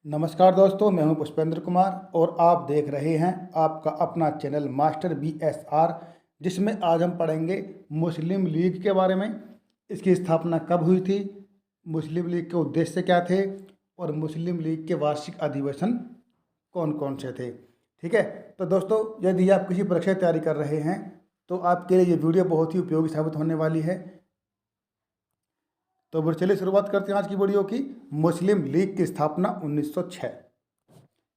नमस्कार दोस्तों, मैं हूं पुष्पेंद्र कुमार और आप देख रहे हैं आपका अपना चैनल मास्टर BSR, जिसमें आज हम पढ़ेंगे मुस्लिम लीग के बारे में। इसकी स्थापना कब हुई थी, मुस्लिम लीग के उद्देश्य क्या थे और मुस्लिम लीग के वार्षिक अधिवेशन कौन कौन से थे। ठीक है, तो दोस्तों यदि आप किसी परीक्षा की तैयारी कर रहे हैं तो आपके लिए ये वीडियो बहुत ही उपयोगी साबित होने वाली है। तो फिर चलिए शुरुआत करते हैं आज की वीडियो की। मुस्लिम लीग की स्थापना 1906।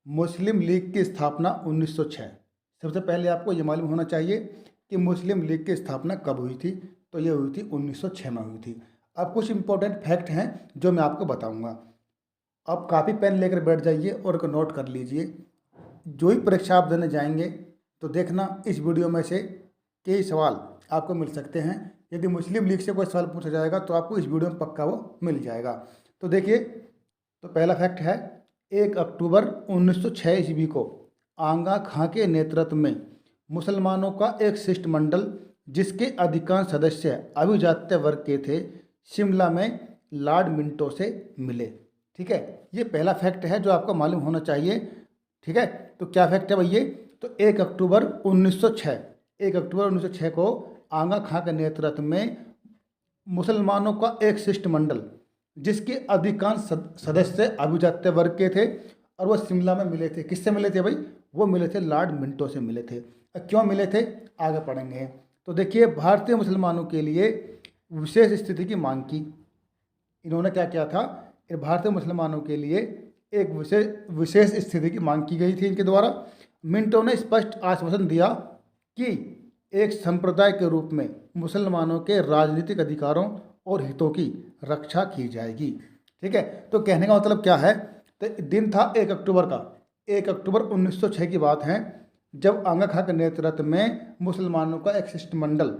मुस्लिम लीग की स्थापना 1906। सबसे पहले आपको ये मालूम होना चाहिए कि मुस्लिम लीग की स्थापना कब हुई थी। तो ये हुई थी 1906 में हुई थी। अब कुछ इंपॉर्टेंट फैक्ट हैं जो मैं आपको बताऊंगा। अब कापी पेन लेकर बैठ जाइए और इनको नोट कर लीजिए। जो ही परीक्षा आप देने जाएंगे तो देखना इस वीडियो में से कई सवाल आपको मिल सकते हैं। यदि मुस्लिम लीग से कोई सवाल पूछा जाएगा तो आपको इस वीडियो में पक्का वो मिल जाएगा। तो देखिए, तो पहला फैक्ट है 1 अक्टूबर 1906 ईस्वी को आगा खां के नेतृत्व में मुसलमानों का एक शिष्टमंडल, जिसके अधिकांश सदस्य अभिजात्य वर्ग के थे, शिमला में लॉर्ड मिंटो से मिले। ठीक है, ये पहला फैक्ट है जो आपको मालूम होना चाहिए। ठीक है, तो क्या फैक्ट है भैया? तो 1 अक्टूबर 1906 को आगा खां के नेतृत्व में मुसलमानों का एक शिष्टमंडल, जिसके अधिकांश सदस्य अभिजात्य वर्ग के थे, और वो शिमला में मिले थे। किससे मिले थे भाई? वो मिले थे लॉर्ड मिंटो से मिले थे। क्यों मिले थे आगे पढ़ेंगे। तो देखिए, भारतीय मुसलमानों के लिए विशेष स्थिति की मांग की। इन्होंने क्या किया था? भारतीय मुसलमानों के लिए एक विशेष स्थिति की मांग की गई थी इनके द्वारा। मिंटो ने स्पष्ट आश्वासन दिया कि एक संप्रदाय के रूप में मुसलमानों के राजनीतिक अधिकारों और हितों की रक्षा की जाएगी। ठीक है, तो कहने का मतलब क्या है? तो दिन था 1 अक्टूबर का। 1 अक्टूबर 1906 की बात है, जब आगा खां के नेतृत्व में मुसलमानों का एक शिष्टमंडल,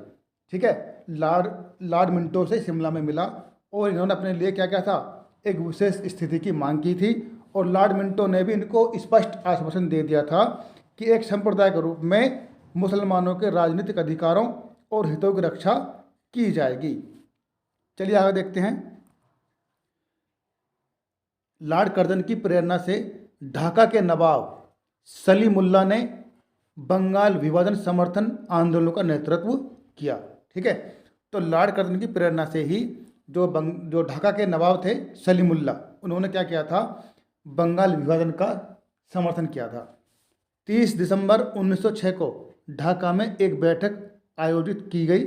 ठीक है, लॉर्ड मिंटो से शिमला में मिला और इन्होंने अपने लिए क्या क्या था? एक विशेष स्थिति की मांग की थी। और लॉर्ड मिंटो ने भी इनको स्पष्ट आश्वासन दे दिया था कि एक संप्रदाय के रूप में मुसलमानों के राजनीतिक अधिकारों और हितों की रक्षा की जाएगी। चलिए आगे देखते हैं। लॉर्ड कर्जन की प्रेरणा से ढाका के नवाब सलीमुल्लाह ने बंगाल विभाजन समर्थन आंदोलनों का नेतृत्व किया। ठीक है, तो लॉर्ड कर्जन की प्रेरणा से ही जो ढाका के नवाब थे सलीमुल्लाह, उन्होंने क्या किया था? बंगाल विभाजन का समर्थन किया था। 30 दिसंबर 1906 को ढाका में एक बैठक आयोजित की गई,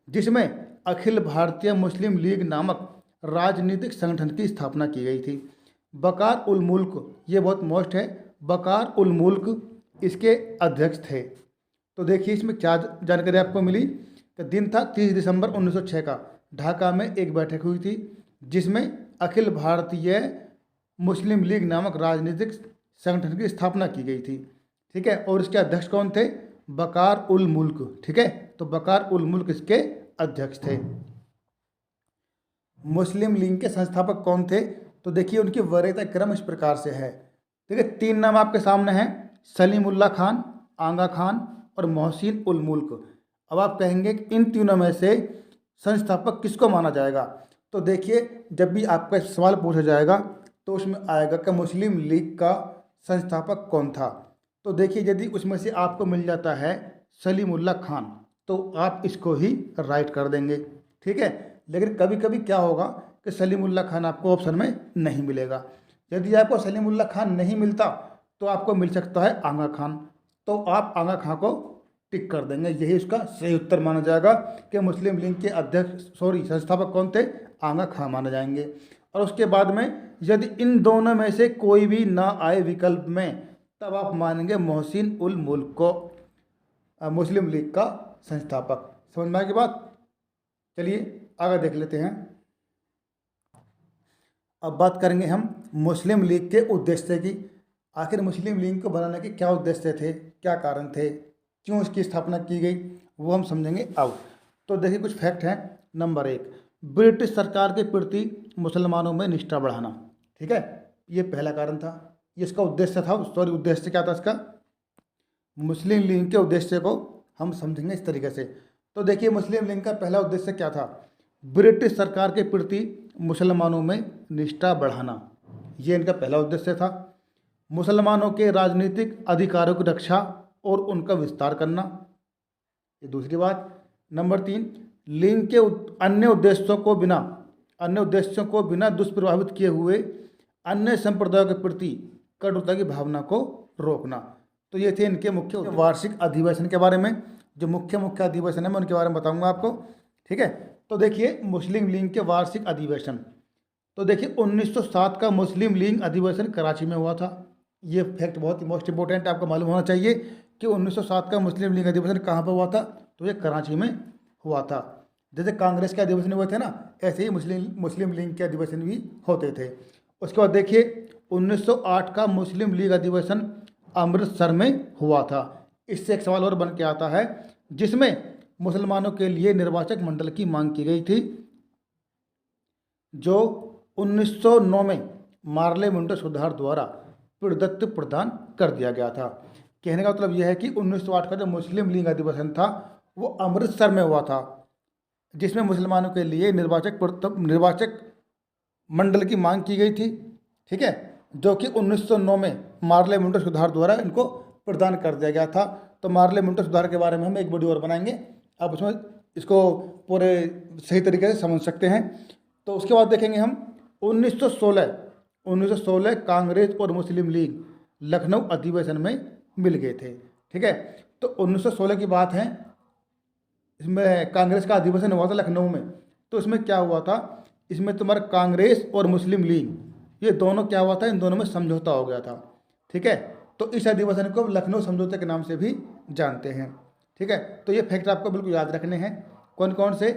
जिसमें अखिल भारतीय मुस्लिम लीग नामक राजनीतिक संगठन की स्थापना की गई थी। बकार उल मुल्क, ये बहुत मोस्ट है, बकार उल मुल्क इसके अध्यक्ष थे। तो देखिए इसमें क्या जानकारी आपको मिली कि दिन था 30 दिसंबर 1906 का, ढाका में एक बैठक हुई थी जिसमें अखिल भारतीय मुस्लिम लीग नामक राजनीतिक संगठन की स्थापना की गई थी। ठीक है, और इसके अध्यक्ष कौन थे? बकार उल मुल्क। ठीक है, तो बकार उल मुल्क इसके अध्यक्ष थे। मुस्लिम लीग के संस्थापक कौन थे? तो देखिए उनकी वरीयता क्रम इस प्रकार से है। ठीक है, 3 नाम आपके सामने हैं, सलीमुल्लाह खान, आगा खान और मोहसिन उल मुल्क। अब आप कहेंगे कि इन तीनों में से संस्थापक किसको माना जाएगा? तो देखिए, जब भी आपका सवाल पूछा जाएगा तो उसमें आएगा कि मुस्लिम लीग का संस्थापक कौन था। तो देखिए, यदि उसमें से आपको मिल जाता है सलीमुल्लाह खान तो आप इसको ही राइट कर देंगे। ठीक है, लेकिन कभी कभी क्या होगा कि सलीमुल्लाह खान आपको ऑप्शन में नहीं मिलेगा। यदि आपको सलीमुल्लाह खान नहीं मिलता तो आपको मिल सकता है आगा खान, तो आप आगा खान को टिक कर देंगे। यही उसका सही उत्तर माना जाएगा कि मुस्लिम लीग के संस्थापक कौन थे? आगा खान माने जाएंगे। और उसके बाद में यदि इन दोनों में से कोई भी ना आए विकल्प में, तब आप मानेंगे मोहसिन उल मुल्क को मुस्लिम लीग का संस्थापक। समझ में आएगी बात? चलिए आगे देख लेते हैं। अब बात करेंगे हम मुस्लिम लीग के उद्देश्य की। आखिर मुस्लिम लीग को बनाने के क्या उद्देश्य थे, क्या कारण थे, क्यों इसकी स्थापना की गई, वो हम समझेंगे अब। तो देखिए कुछ फैक्ट हैं। नंबर 1, ब्रिटिश सरकार के प्रति मुसलमानों में निष्ठा बढ़ाना। ठीक है, ये पहला कारण था। ये इसका उद्देश्य था। उद्देश्य क्या था इसका? मुस्लिम लीग के उद्देश्य को हम समझेंगे इस तरीके से। तो देखिए, मुस्लिम लीग का पहला उद्देश्य क्या था? ब्रिटिश सरकार के प्रति मुसलमानों में निष्ठा बढ़ाना। ये इनका पहला उद्देश्य था। मुसलमानों के राजनीतिक अधिकारों की रक्षा और उनका विस्तार करना, ये दूसरी बात। नंबर 3, लीग के अन्य उद्देश्यों को बिना दुष्प्रभावित किए हुए अन्य संप्रदायों के प्रति कटुता की भावना को रोकना। तो ये थे इनके मुख्य वार्षिक अधिवेशन के बारे में। जो मुख्य अधिवेशन है मैं उनके बारे में बताऊंगा आपको, ठीक है। तो देखिए मुस्लिम लीग के वार्षिक अधिवेशन, तो देखिए 1907 का मुस्लिम लीग अधिवेशन कराची में हुआ था। ये फैक्ट बहुत ही मोस्ट इंपॉर्टेंट आपको मालूम होना चाहिए कि 1907 का मुस्लिम लीग अधिवेशन कहाँ पर हुआ था, तो ये कराची में हुआ था। जैसे कांग्रेस के अधिवेशन हुए थे ना, ऐसे ही मुस्लिम लीग के अधिवेशन भी होते थे। उसके बाद देखिए 1908 का मुस्लिम लीग अधिवेशन अमृतसर में हुआ था। इससे एक सवाल और बन के आता है, जिसमें मुसलमानों के लिए निर्वाचक मंडल की मांग की गई थी, जो 1909 में मार्ले मुंडो सुधार द्वारा प्रदत्त प्रदान कर दिया गया था। कहने का मतलब यह है कि 1908 का जो मुस्लिम लीग अधिवेशन था वो अमृतसर में हुआ था, जिसमें मुसलमानों के लिए निर्वाचक मंडल की मांग की गई थी, ठीक है, जो कि 1909 में मार्ले मुंडो सुधार द्वारा इनको प्रदान कर दिया गया था। तो मार्ले मुंडो सुधार के बारे में हम एक वीडियो और बनाएंगे, आप उसमें इसको पूरे सही तरीके से समझ सकते हैं। तो उसके बाद देखेंगे हम 1916 कांग्रेस और मुस्लिम लीग लखनऊ अधिवेशन में मिल गए थे, ठीक है। तो 1916 की बात है, इसमें कांग्रेस का अधिवेशन हुआ था लखनऊ में। तो इसमें क्या हुआ था, इसमें तुम्हारा कांग्रेस और मुस्लिम लीग ये दोनों क्या हुआ था, इन दोनों में समझौता हो गया था, ठीक है। तो इस अधिवेशन को लखनऊ समझौते के नाम से भी जानते हैं, ठीक है। तो ये फैक्ट आपको बिल्कुल याद रखने हैं। कौन कौन से,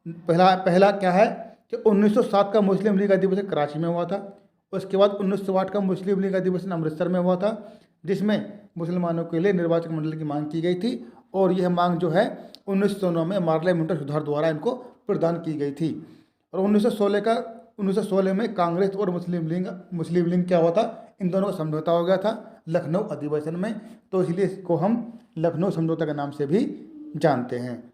पहला क्या है कि 1907 का मुस्लिम लीग अधिवेशन कराची में हुआ था। उसके बाद 1908 का मुस्लिम लीग अधिवेशन अमृतसर में हुआ था, जिसमें मुसलमानों के लिए निर्वाचक मंडल की मांग की गई थी। और यह मांग जो है 1909 में मार्ले मुंडो सुधार द्वारा इनको प्रदान की गई थी। और 1916 में कांग्रेस और मुस्लिम लीग क्या हुआ था, इन दोनों का समझौता हो गया था लखनऊ अधिवेशन में। तो इसलिए इसको हम लखनऊ समझौता के नाम से भी जानते हैं।